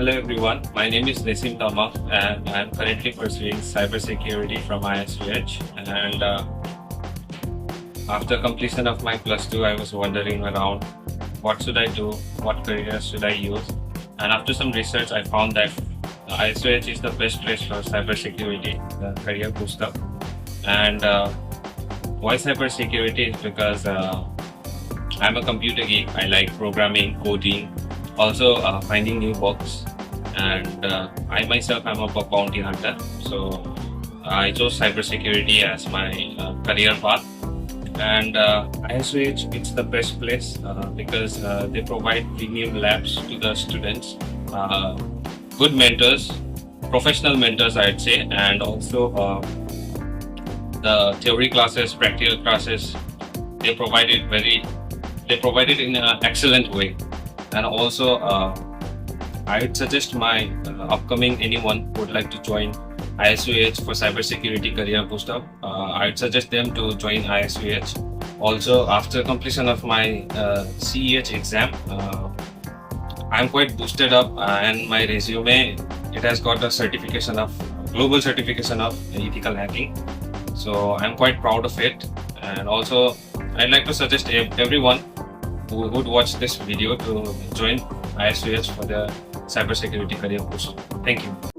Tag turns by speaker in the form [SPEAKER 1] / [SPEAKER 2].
[SPEAKER 1] Hello everyone, my name is Nissim Tamang and I am currently pursuing cybersecurity from ISOEH. And after completion of my plus 2, I was wondering around what should I do, what career should I use. And after some research, I found that ISOEH is the best place for cybersecurity, the career booster. And why cybersecurity is because I'm a computer geek. I like programming, coding, also finding new bugs. And I myself am a bug bounty hunter. So I chose cybersecurity as my career path. And ISOEH, it's the best place because they provide premium labs to the students, good mentors, professional mentors I'd say, and also the theory classes, practical classes, they provide it in an excellent way. And also I would suggest my upcoming anyone who would like to join ISOEH for cybersecurity career booster. I would suggest them to join ISOEH. Also, after completion of my CEH exam, I'm quite boosted up, and my resume, it has got a certification of global certification of ethical hacking. So I'm quite proud of it. And also, I'd like to suggest everyone who would watch this video to join ISOEH for the cybersecurity career booster. Thank you.